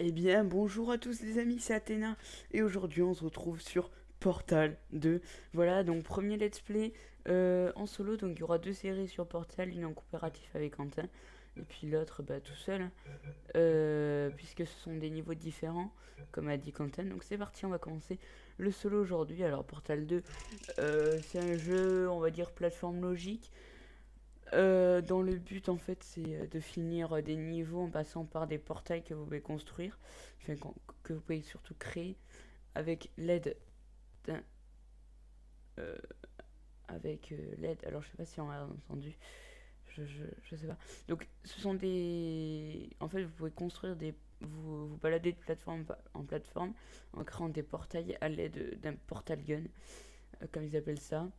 Eh bien, bonjour à tous les amis, c'est Athéna, et aujourd'hui on se retrouve sur Portal 2. Voilà, donc premier let's play en solo, donc il y aura deux séries sur Portal, une en coopératif avec Quentin, et puis l'autre tout seul, puisque ce sont des niveaux différents, comme a dit Quentin. Donc c'est parti, on va commencer le solo aujourd'hui. Alors Portal 2, c'est un jeu, on va dire, plateforme logique. Dans le but en fait c'est de finir des niveaux en passant par des portails que vous pouvez construire, enfin, que vous pouvez surtout créer avec l'aide d'un euh, l'aide, alors je sais pas si on a entendu, je sais pas. Donc ce sont des, en fait vous pouvez construire des, vous balader de plateforme en plateforme en créant des portails à l'aide d'un portal gun, comme ils appellent ça.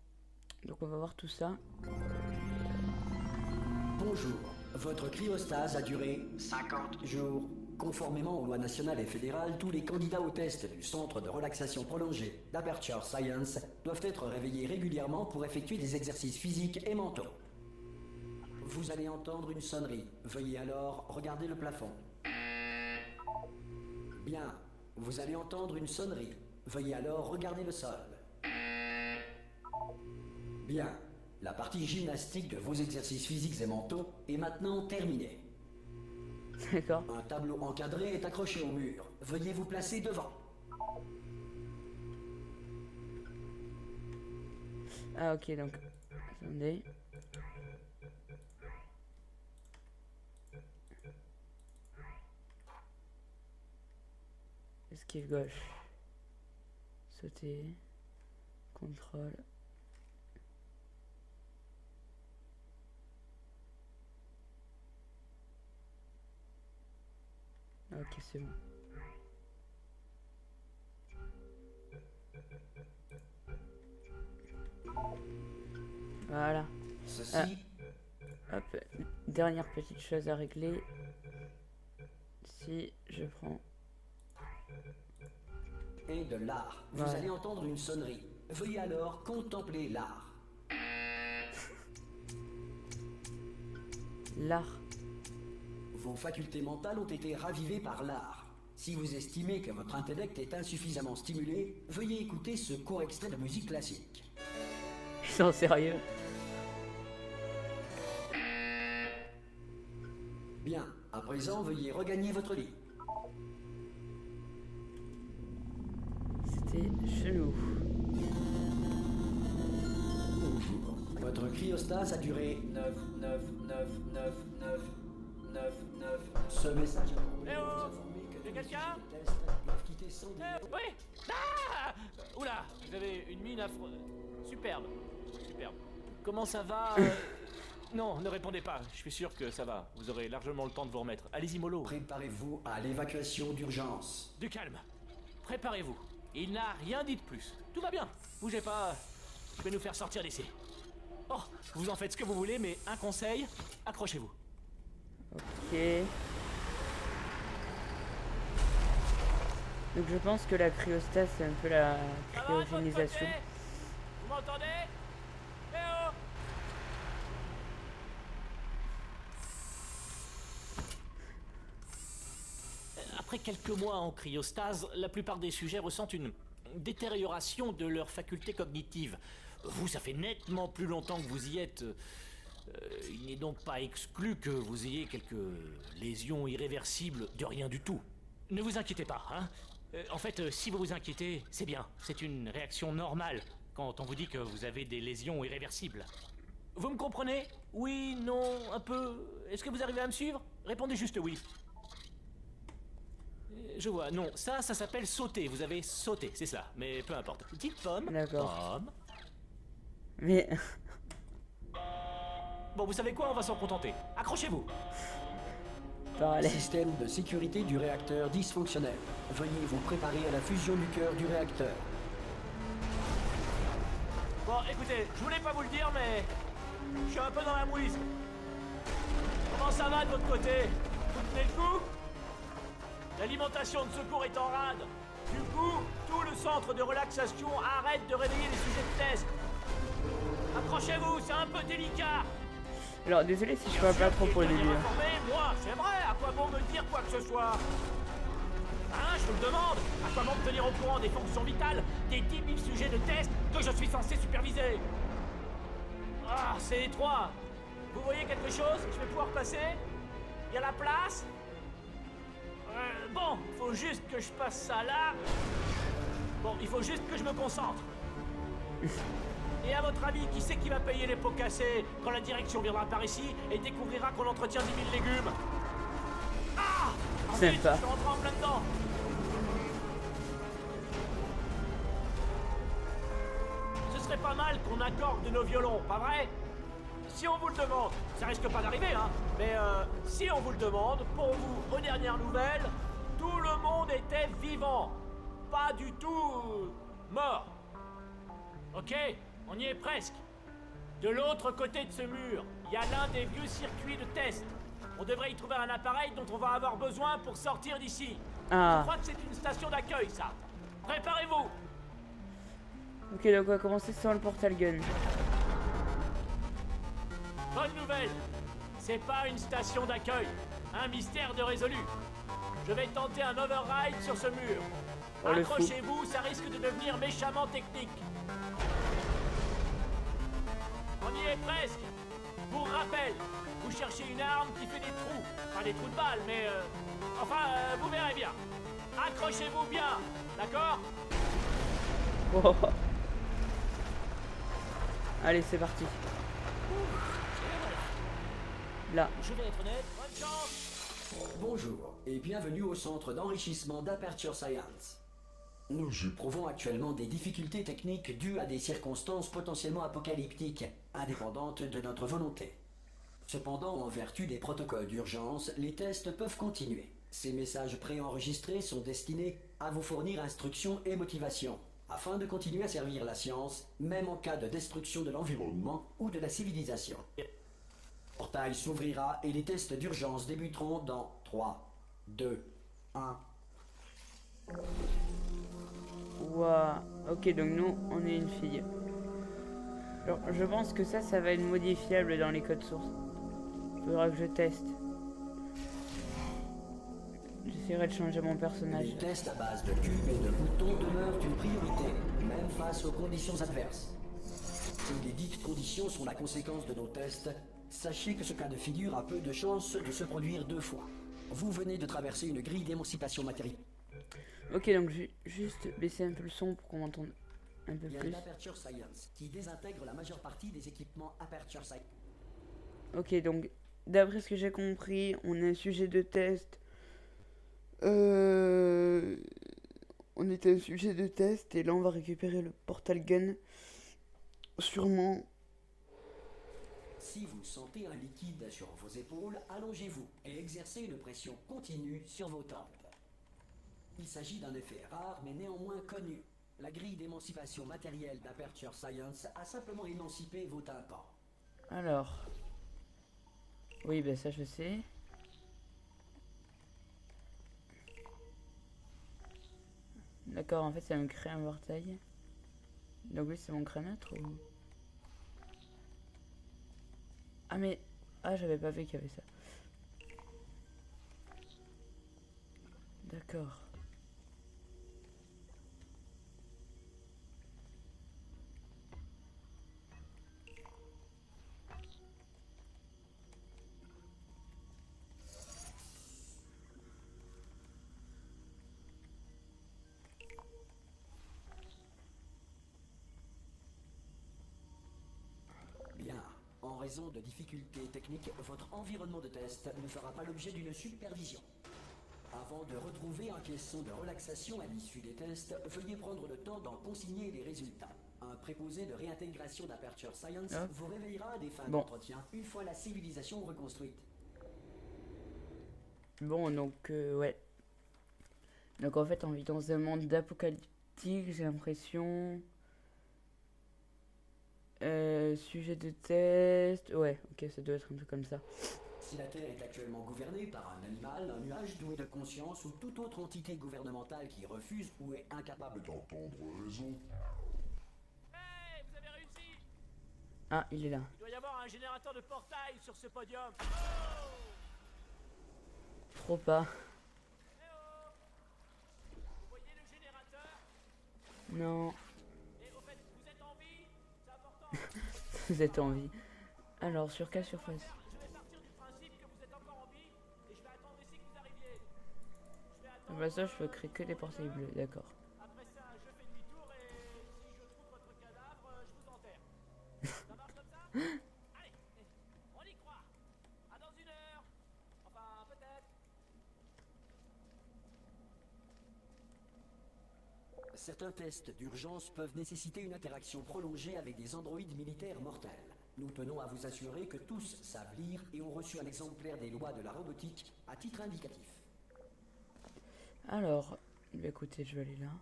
Donc on va voir tout ça. Bonjour. Votre cryostase a duré 50 jours. Conformément aux lois nationales et fédérales, tous les candidats au test du Centre de relaxation prolongée d'Aperture Science doivent être réveillés régulièrement pour effectuer des exercices physiques et mentaux. Vous allez entendre une sonnerie. Veuillez alors regarder le plafond. Bien. Vous allez entendre une sonnerie. Veuillez alors regarder le sol. Bien. La partie gymnastique de vos exercices physiques et mentaux est maintenant terminée. D'accord. Un tableau encadré est accroché au mur. Veuillez vous placer devant. Ah ok, donc attendez. Esquive gauche. Sauter. Contrôle. Ok, c'est bon. Voilà. Ceci Hop. Dernière petite chose à régler. Si je prends... est de l'art. Vous Voilà. allez entendre une sonnerie. Veuillez alors contempler l'art. L'art. Vos facultés mentales ont été ravivées par l'art. Si vous estimez que votre intellect est insuffisamment stimulé, veuillez écouter ce court extrait de musique classique. Ils sont sérieux. Bien, à présent, veuillez regagner votre lit. C'était chelou. Bonjour. Votre cryostase a duré 9. Ce message a pour but de vous informer que tous les quelqu'un sujets de test doivent quitter sans délai. Oui. Ah. Oula, vous avez une mine affreuse. Superbe. Superbe. Comment ça va Non, ne répondez pas. Je suis sûr que ça va. Vous aurez largement le temps de vous remettre. Allez-y, mollo. Préparez-vous à l'évacuation d'urgence. Du calme. Préparez-vous. Il n'a rien dit de plus. Tout va bien. Bougez pas. Je vais nous faire sortir d'ici. Oh, vous en faites ce que vous voulez, mais un conseil, accrochez-vous. Ok. Donc je pense que la cryostase c'est un peu la Ça va, de votre cryogénisation. côté Vous m'entendez Eh oh. Après quelques mois en cryostase, la plupart des sujets ressentent une détérioration de leurs facultés cognitives. Vous, ça fait nettement plus longtemps que vous y êtes. Il n'est donc pas exclu que vous ayez quelques lésions irréversibles de rien du tout. Ne vous inquiétez pas, hein. En fait, si vous vous inquiétez, c'est bien. C'est une réaction normale quand on vous dit que vous avez des lésions irréversibles. Vous me comprenez? Oui, non, un peu. Est-ce que vous arrivez à me suivre? Répondez juste oui. Je vois, non, ça s'appelle sauter. Vous avez sauté, c'est ça. Mais peu importe. Petite pomme. D'accord. Pomme. Mais Bon, vous savez quoi? On va s'en contenter. Accrochez-vous. parallèle. Système de sécurité du réacteur dysfonctionnel. Veuillez vous préparer à la fusion du cœur du réacteur. Bon, écoutez, je voulais pas vous le dire, mais je suis un peu dans la mouise. Comment ça va de votre côté? Vous tenez le coup? L'alimentation de secours est en rade. Du coup, tout le centre de relaxation arrête de réveiller les sujets de test. Accrochez-vous, c'est un peu délicat. Alors désolé si je parle pas trop pour le début. Moi, c'est vrai, à quoi bon me dire quoi que ce soit? Hein, je vous le demande. À quoi bon me tenir au courant des fonctions vitales des 10 000 sujets de test que je suis censé superviser? Ah, c'est étroit. Vous voyez quelque chose? Je vais pouvoir passer? Il y a la place? Bon, faut juste que je passe ça là. Bon, il faut juste que je me concentre. Et à votre avis, qui c'est qui va payer les pots cassés quand la direction viendra par ici et découvrira qu'on entretient 10 000 légumes? Ah! C'est Ensuite, pas. je suis rentré en plein dedans. Ce serait pas mal qu'on accorde nos violons, pas vrai? Si on vous le demande, ça risque pas d'arriver, hein, mais si on vous le demande, pour vous, aux dernières nouvelles, tout le monde était vivant. Pas du tout mort. Ok, on y est presque. De l'autre côté de ce mur, il y a l'un des vieux circuits de test. On devrait y trouver un appareil dont on va avoir besoin pour sortir d'ici. Je Ah. crois que c'est une station d'accueil, ça. Préparez-vous. Ok, donc on va commencer sans le portal gun. Bonne nouvelle. C'est pas une station d'accueil. Un mystère de résolu. Je vais tenter un override sur ce mur. Oh, le fou. Accrochez-vous, ça risque de devenir méchamment technique. On y est presque. Pour rappel, vous cherchez une arme qui fait des trous. Pas des trous de balles, mais vous verrez bien. Accrochez-vous bien, d'accord? Oh. Allez, c'est parti. Là. Je vais être honnête, bonne chance. Bonjour et bienvenue au centre d'enrichissement d'Aperture Science. Nous éprouvons actuellement des difficultés techniques dues à des circonstances potentiellement apocalyptiques, indépendantes de notre volonté. Cependant, en vertu des protocoles d'urgence, les tests peuvent continuer. Ces messages préenregistrés sont destinés à vous fournir instructions et motivation, afin de continuer à servir la science, même en cas de destruction de l'environnement ou de la civilisation. Le portail s'ouvrira et les tests d'urgence débuteront dans 3, 2, 1... Ouah. Ok, donc nous, on est une fille. Alors, je pense que ça va être modifiable dans les codes sources. Faudra que je teste. J'essaierai de changer mon personnage. Les tests à base de cubes et de boutons demeurent une priorité, même face aux conditions adverses. Si les dites conditions sont la conséquence de nos tests, sachez que ce cas de figure a peu de chances de se produire 2 fois. Vous venez de traverser une grille d'émancipation matérielle. Ok, donc juste baisser un peu le son pour qu'on m'entende un peu Il y a plus. l'Aperture Science qui désintègre la majeure partie des équipements Aperture Science. Ok, donc d'après ce que j'ai compris, on a un sujet de test. On était un sujet de test et là on va récupérer le portal gun. Sûrement. Si vous sentez un liquide sur vos épaules, allongez-vous et exercez une pression continue sur vos tempes. Il s'agit d'un effet rare mais néanmoins connu. La grille d'émancipation matérielle d'Aperture Science a simplement émancipé vos tympans. Alors. Oui, ben ça je sais. D'accord, en fait ça me crée un portail. Donc oui, c'est mon chronomètre ou... Ah mais... Ah, j'avais pas vu qu'il y avait ça. D'accord. Bien. En raison de difficultés techniques, votre environnement de test ne fera pas l'objet d'une supervision. Avant de retrouver un caisson de relaxation à l'issue des tests, veuillez prendre le temps d'en consigner les résultats. Un préposé de réintégration d'Aperture Science vous réveillera à des fins d'entretien une fois la civilisation reconstruite. Bon, donc, ouais. Donc en fait, on vit dans un monde d'apocalyptique, j'ai l'impression. Sujet de test. Ouais, ok, ça doit être un peu comme ça. Si la Terre est actuellement gouvernée par un animal, un nuage doué de conscience ou toute autre entité gouvernementale qui refuse ou est incapable d'entendre raison. Hey, vous avez réussi. Ah, il est là. Il doit y avoir un générateur de portail sur ce podium. Trop pas. Non. Et au fait, vous êtes en vie? C'est important. Vous êtes en vie. Alors, sur quelle surface? Je vais partir du principe que vous êtes encore en vie et je vais attendre ici que vous arriviez. Je vais Ah attendre. bah ça, je peux créer que des portails bleus, d'accord. Après ça, je fais demi-tour et si je trouve votre cadavre, je vous enterre. Ça marche comme ça? Allez, on y croit. À dans 1 heure. Enfin, peut-être. Certains tests d'urgence peuvent nécessiter une interaction prolongée avec des androïdes militaires mortels. Nous tenons à vous assurer que tous savent lire et ont reçu un exemplaire des lois de la robotique à titre indicatif. Alors, bah écoutez, je vais aller là.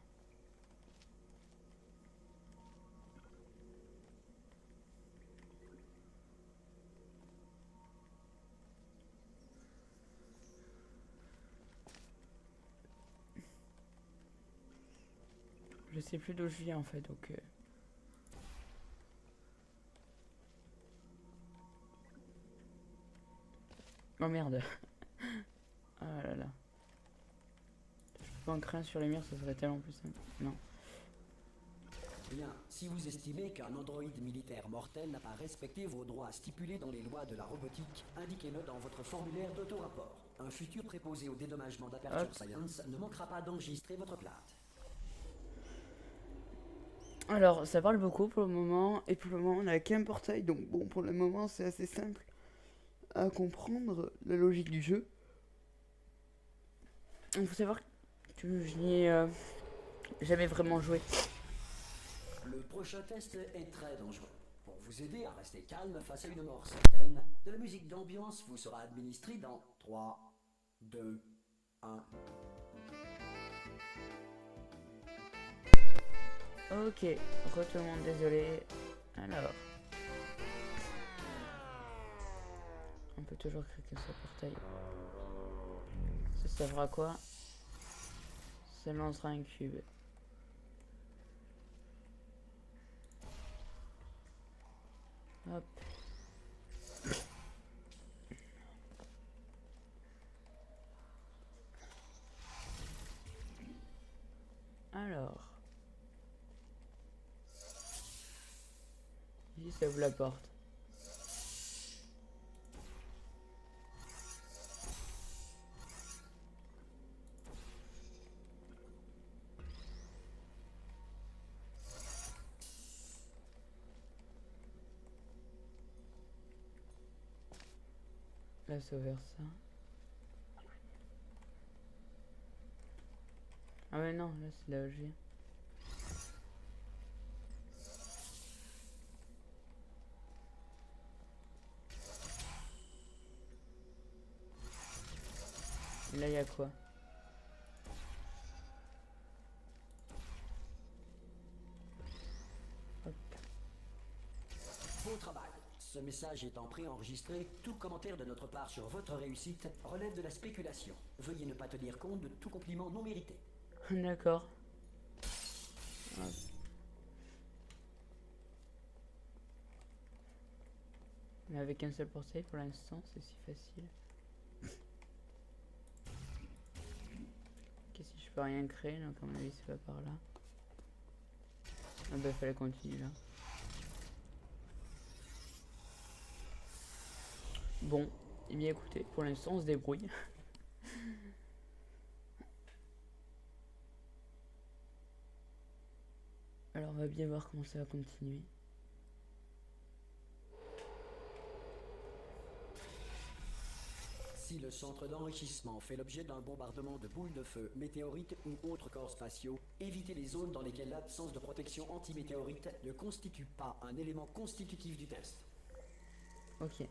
Je sais plus d'où je viens en fait, donc... Oh merde. Ah là là. Je peux pas en créer un sur les murs, ça serait tellement plus simple. Non. Bien, si vous estimez qu'un androïde militaire mortel n'a pas respecté vos droits stipulés dans les lois de la robotique, indiquez-le dans votre formulaire d'auto-rapport. Un futur préposé au dédommagement d'Aperture Hop. Science ne manquera pas d'enregistrer votre plainte. Alors, ça parle beaucoup pour le moment, et pour le moment, on a qu'un portail, donc bon, pour le moment, c'est assez simple à comprendre la logique du jeu. Il faut savoir que je n'y ai jamais vraiment joué. Le prochain test est très dangereux. Pour vous aider à rester calme face à une mort certaine, de la musique d'ambiance vous sera administrée dans 3, 2, 1. Ok, tout le monde, désolé. Alors. On peut toujours créer qu'un seul portail. Ça fera quoi? Ça lancera un cube. Hop. Alors. Ici, ça ouvre la porte. Là, ça ouvre ça. Ah ouais, non, là, c'est là où je viens. Et là, il y a quoi? Hop. Bon travail. Ce message étant préenregistré, tout commentaire de notre part sur votre réussite relève de la spéculation. Veuillez ne pas tenir compte de tout compliment non mérité. D'accord. Hop. Mais avec un seul portail pour l'instant, c'est si facile. Ok, si je peux rien créer, donc à mon avis, c'est pas par là. Ah bah, fallait continuer là. Bon, eh bien écoutez, pour l'instant, on se débrouille. Alors, on va bien voir comment ça va continuer. Si le centre d'enrichissement fait l'objet d'un bombardement de boules de feu, météorites ou autres corps spatiaux, évitez les zones dans lesquelles l'absence de protection anti-météorite ne constitue pas un élément constitutif du test. Ok.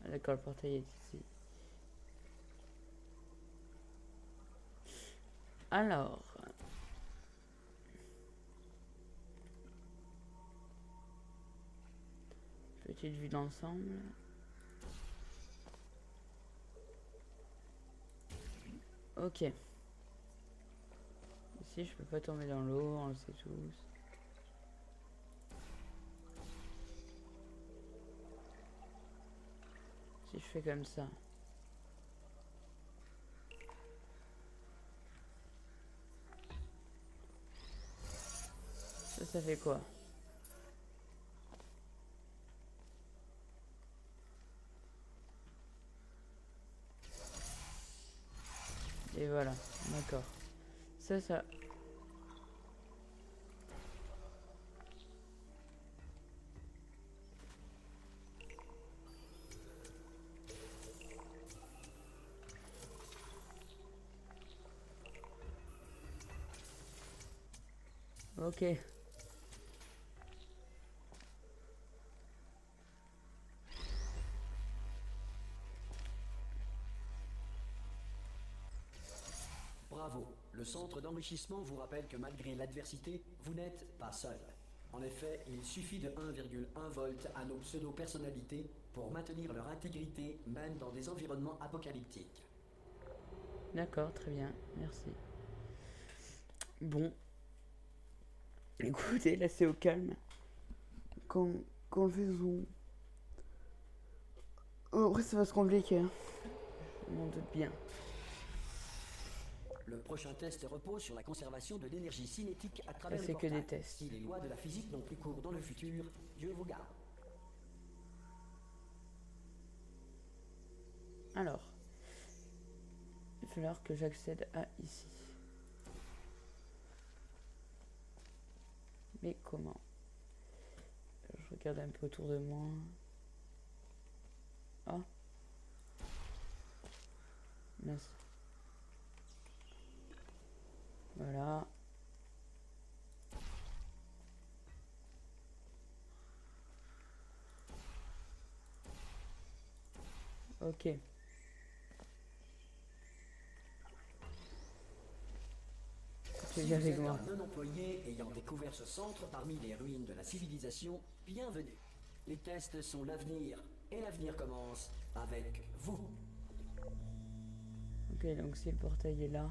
Ah, d'accord, le portail est ici. Alors. Petite vue d'ensemble. Ok. Ici, je peux pas tomber dans l'eau, on le sait tous. Si je fais comme ça. Ça fait quoi? Et voilà, d'accord. Ça. Ok. Bravo. Le centre d'enrichissement vous rappelle que malgré l'adversité, vous n'êtes pas seul. En effet, il suffit de 1,1 volt à nos pseudo-personnalités pour maintenir leur intégrité même dans des environnements apocalyptiques. D'accord, très bien, merci. Bon, écoutez, là c'est au calme. Quand, quand je vais zoom. Oh, après ça va se compliquer, hein. Je m'en doute bien. Le prochain test repose sur la conservation de l'énergie cinétique à travers Ça, le c'est que portail. des tests. Si les lois de la physique n'ont plus cours dans le futur, Dieu vous garde. Alors, il va falloir que j'accède à ici. Mais comment? Je regarde un peu autour de moi. Ah. Mince. Voilà. Ok. Tu Si viens vous avec êtes moi. un non-employé ayant découvert ce centre parmi les ruines de la civilisation, bienvenue. Les tests sont l'avenir, et l'avenir commence avec vous. Ok, donc si le portail est là,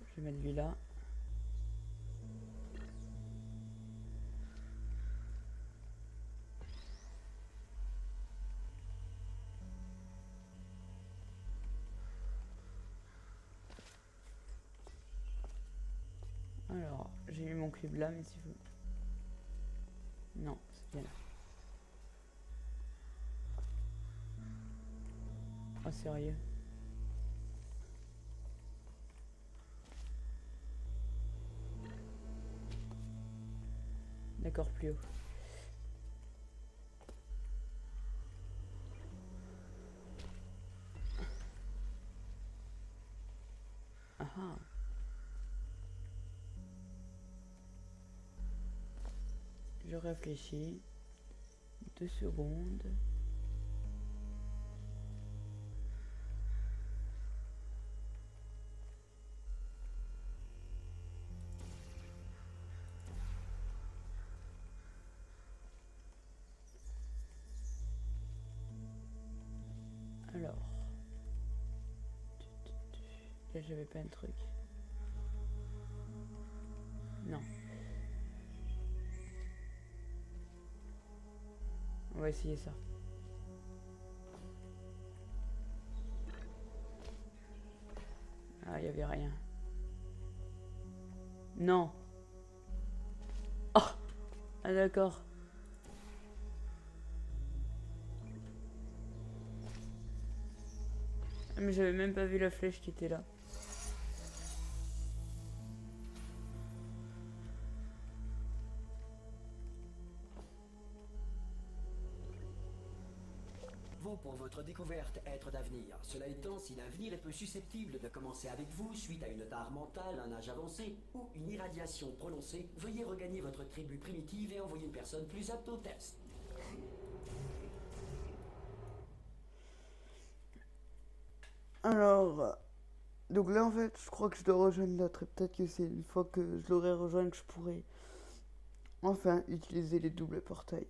je vais mettre lui là. Alors, j'ai mis mon cube là, mais si vous... Non, c'est bien là. Oh, sérieux? D'accord, plus haut. Ah ah. Je réfléchis. 2 secondes. Alors. Là, j'avais pas un truc. Non. On va essayer ça. Ah, il y avait rien. Non. Oh. Ah, d'accord. Ah, mais j'avais même pas vu la flèche qui était là. Vaut pour votre découverte être d'avenir. Cela étant, si l'avenir est peu susceptible de commencer avec vous suite à une tare mentale, un âge avancé ou une irradiation prononcée, veuillez regagner votre tribu primitive et envoyer une personne plus apte au test. Alors, donc là en fait, je crois que je dois rejoindre l'autre et peut-être que c'est une fois que je l'aurai rejoint que je pourrai enfin utiliser les doubles portails.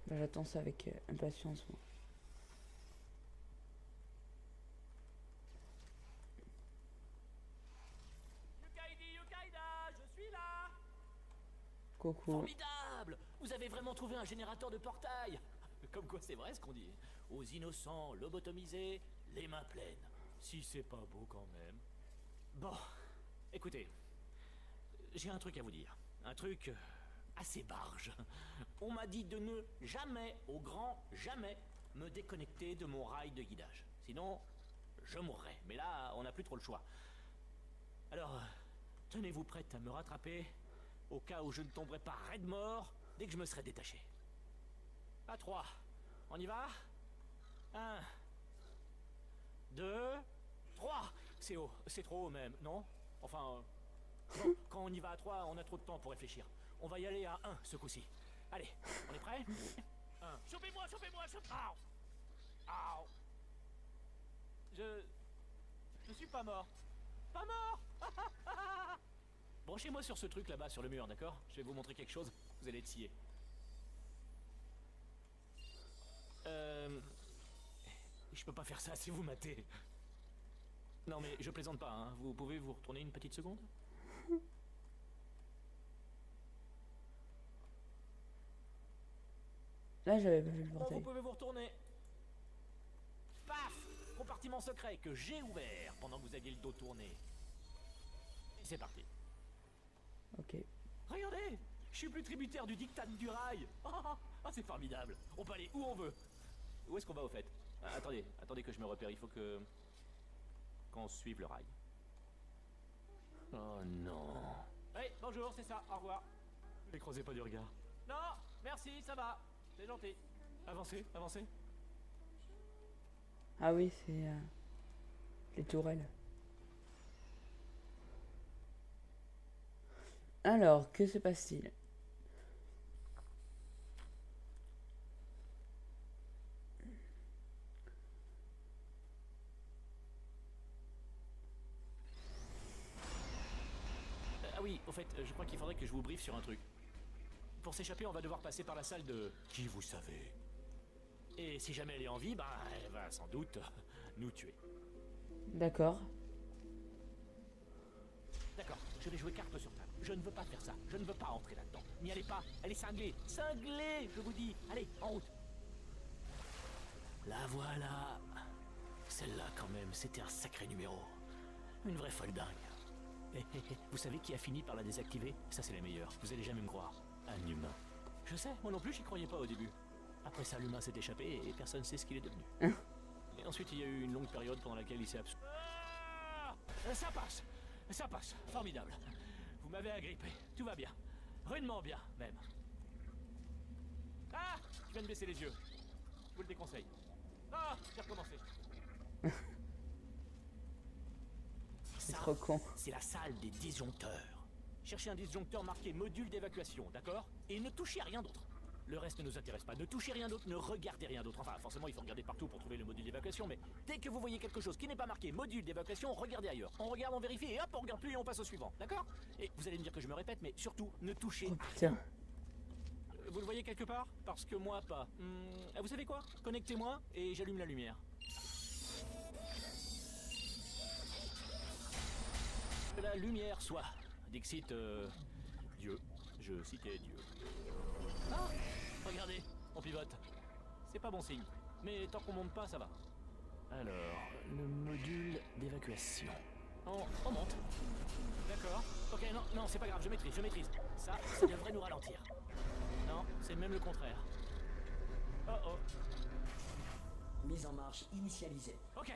Bah, j'attends ça avec impatience, moi. Yukaida, je suis là. Coucou. Formidable. Vous avez vraiment trouvé un générateur de portail. Comme quoi c'est vrai ce qu'on dit. Aux innocents lobotomisés, les mains pleines. Si c'est pas beau quand même. Bon, écoutez, j'ai un truc à vous dire. un truc assez barge. On m'a dit de ne jamais, au grand jamais, me déconnecter de mon rail de guidage. Sinon, je mourrais. Mais là, on n'a plus trop le choix. Alors, tenez-vous prête à me rattraper, au cas où je ne tomberai pas raide mort dès que je me serai détaché. À 3. On y va 1, 2, 3. C'est haut, c'est trop haut même, non? Enfin, bon, quand on y va à 3, on a trop de temps pour réfléchir. On va y aller à 1 ce coup-ci. Allez, on est prêts 1. Chopez-moi, chopez-moi, chopez-moi. Aouh. Je suis pas mort. Pas mort. Branchez-moi sur ce truc là-bas, sur le mur, d'accord? Je vais vous montrer quelque chose, vous allez être sciés. Je peux pas faire ça si vous matez. Non mais je plaisante pas, hein. Vous pouvez vous retourner une petite seconde? Là, j'avais pas vu le Bon, vous portail. pouvez vous retourner. Paf! Compartiment secret que j'ai ouvert pendant que vous aviez le dos tourné. Et c'est parti. Ok. Regardez! Je suis plus tributaire du diktat du rail! Ah, c'est formidable! On peut aller où on veut! Où est-ce qu'on va au fait? Attendez que je me repère, il faut qu'on suive le rail. Oh non! Hey, bonjour, c'est ça, au revoir! Ne les croisez pas du regard. Non! Merci, ça va! C'est gentil! Avancez, avancez! Ah oui, c'est les tourelles. Alors, que se passe-t-il? Ah oui, au fait, je crois qu'il faudrait que je vous briefe sur un truc. Pour s'échapper, on va devoir passer par la salle de... Qui vous savez? Et si jamais elle est en vie, bah, elle va sans doute nous tuer. D'accord. D'accord, je vais jouer carte sur table. Je ne veux pas faire ça. Je ne veux pas entrer là-dedans. N'y allez pas. Elle est cinglée. Cinglée, je vous dis. Allez, en route. La voilà. Celle-là, quand même, c'était un sacré numéro. Une vraie folle dingue. Vous savez qui a fini par la désactiver? Ça, c'est la meilleure. Vous allez jamais me croire. Un humain. Je sais, moi non plus, j'y croyais pas au début. Après ça, l'humain s'est échappé et personne ne sait ce qu'il est devenu. Et ensuite, il y a eu une longue période pendant laquelle il s'est absous. Ah, ça passe. Ça passe. Formidable. Vous m'avez agrippé. Tout va bien. Rudement bien, même. Ah, je viens de baisser les yeux. Je vous le déconseille. Ah, j'ai recommencé. C'est trop con. C'est la salle des disjoncteurs. Cherchez un disjoncteur marqué module d'évacuation, d'accord? Et ne touchez à rien d'autre. Le reste ne nous intéresse pas. Ne touchez rien d'autre, ne regardez rien d'autre. Enfin, forcément, il faut regarder partout pour trouver le module d'évacuation, mais dès que vous voyez quelque chose qui n'est pas marqué module d'évacuation, regardez ailleurs. On regarde, on vérifie, et hop, on regarde plus et on passe au suivant, d'accord? Et vous allez me dire que je me répète, mais surtout, ne touchez... Oh putain. Vous le voyez quelque part? Parce que moi, pas. Vous savez quoi? Connectez-moi et j'allume la lumière. Que la lumière soit. Dixit, Dieu. Je citais Dieu. Ah! Regardez, on pivote. C'est pas bon signe. Mais tant qu'on monte pas, ça va. Alors, le module d'évacuation. On monte. D'accord. Ok, non, c'est pas grave, je maîtrise. Ça devrait nous ralentir. Non, c'est même le contraire. Oh. Mise en marche initialisée. Ok,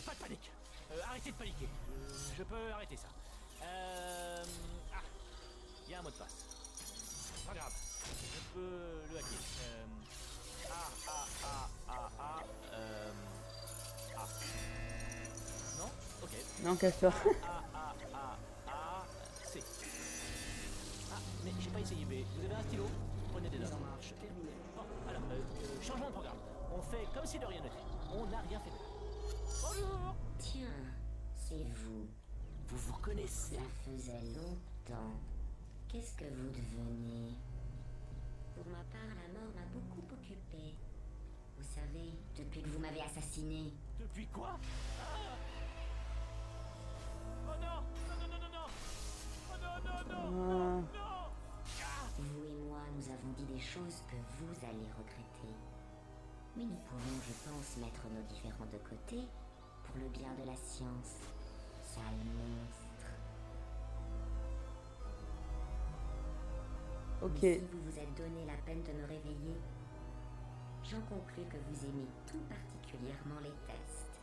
pas de panique. Arrêtez de paniquer. Je peux arrêter ça. Il y a un mot de passe. Pas grave. Je peux le hacker. Non? Ok. Non, casse-toi. C. Ah, mais j'ai pas essayé B. Vous avez un stylo? Prenez des Mise notes. en marche terminée. Bon, alors, changement de programme. On fait comme si de rien n'était. On n'a rien fait de mal. Bonjour! Tiens, c'est vous. Vous vous connaissez? Ça faisait longtemps. Qu'est-ce que vous deveniez? Pour ma part, la mort m'a beaucoup occupée. Vous savez, depuis que vous m'avez assassiné. Depuis quoi? Ah! Oh non! Non! Oh non! Ah! Vous et moi, nous avons dit des choses que vous allez regretter. Mais nous pouvons, je pense, mettre nos différends de côté pour le bien de la science. Sale monstre. Ok. Mais si vous vous êtes donné la peine de me réveiller, j'en conclus que vous aimez tout particulièrement les tests.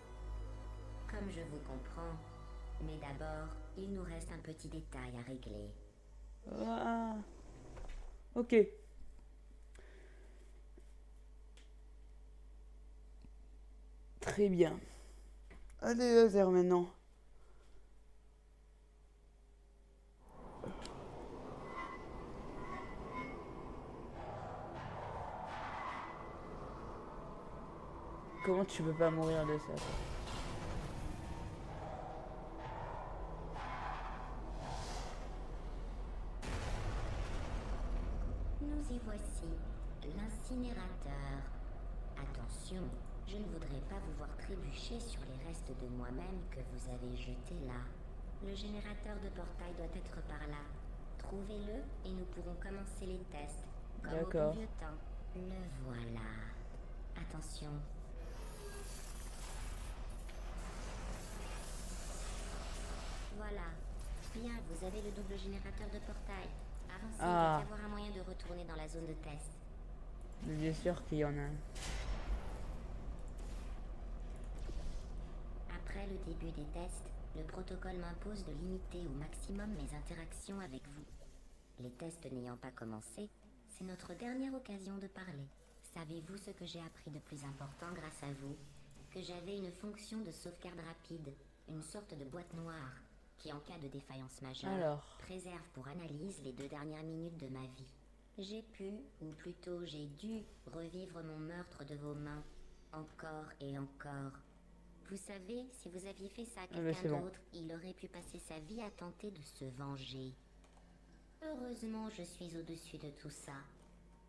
Comme je vous comprends, mais d'abord, il nous reste un petit détail à régler. Ah. Ok. Très bien. Allez, laser maintenant. Comment tu peux pas mourir de ça, toi? Nous y voici, l'incinérateur. Attention, je ne voudrais pas vous voir trébucher sur les restes de moi-même que vous avez jetés là. Le générateur de portail doit être par là. Trouvez-le et nous pourrons commencer les tests, comme au D'accord. bon vieux temps. Le voilà. Attention. Voilà. Bien, vous avez le double générateur de portail. Avancez, il Ah. doit y avoir un moyen de retourner dans la zone de test. Mais bien sûr qu'il y en a un. Après le début des tests, le protocole m'impose de limiter au maximum mes interactions avec vous. Les tests n'ayant pas commencé, c'est notre dernière occasion de parler. Savez-vous ce que j'ai appris de plus important grâce à vous? Que j'avais une fonction de sauvegarde rapide, une sorte de boîte noire, qui en cas de défaillance majeure, Alors. préserve pour analyse les 2 dernières minutes de ma vie. J'ai pu, ou plutôt j'ai dû, revivre mon meurtre de vos mains, encore et encore. Vous savez, si vous aviez fait ça à Ah bah, quelqu'un c'est bon. d'autre, il aurait pu passer sa vie à tenter de se venger. Heureusement, je suis au-dessus de tout ça.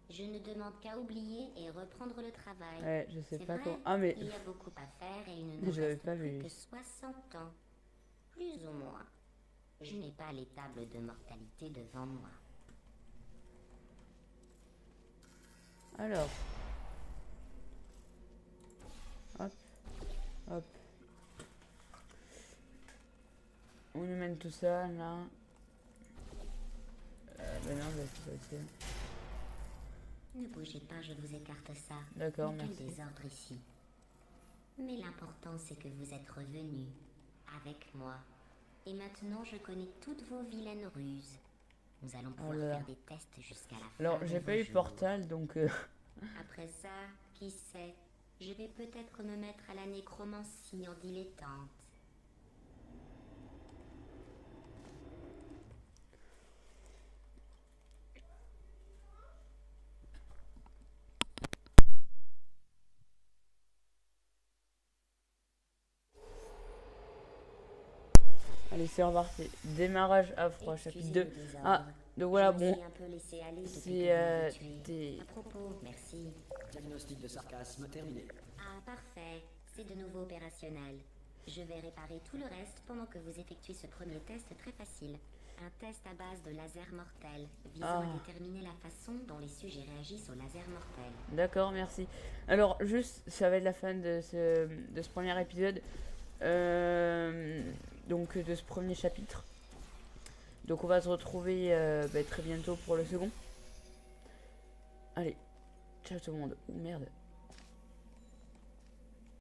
Je ne demande qu'à oublier et reprendre le travail. Ouais, je sais C'est pas vrai, quoi. Ah, mais. il y a beaucoup à faire et il ne nous Je l'avais reste pas plus vu. que 60 ans. Plus ou moins. Je n'ai pas les tables de mortalité devant moi. Alors. Hop. Hop. On nous mène tout ça, là. Ben non, bah, c'est pas possible. Ne bougez pas, je vous écarte ça. D'accord, Mais quel merci. désordre ici. Mais l'important, c'est que vous êtes revenus. Avec moi. Et maintenant, je connais toutes vos vilaines ruses. Nous allons pouvoir là là. faire des tests jusqu'à la fin. Alors, de j'ai vos pas eu jours. Portal, donc... Après ça, qui sait, je vais peut-être me mettre à la nécromancie en dilettante. Allez, c'est reparti. Démarrage à froid, chapitre Excusez 2. le désordre. Ah, donc voilà, Je me bon. suis un peu laissé aller depuis C'est, que vous m'avez tué. des... À propos, merci. Diagnostic de sarcasme terminé. Ah, parfait. C'est de nouveau opérationnel. Je vais réparer tout le reste pendant que vous effectuez ce premier test très facile. Un test à base de laser mortel, visant à déterminer la façon dont les sujets réagissent au laser mortel. D'accord, merci. Alors, juste, ça va être la fin de ce premier épisode. Donc, de ce premier chapitre. Donc, on va se retrouver très bientôt pour le second. Allez, ciao tout le monde. Ouh, merde.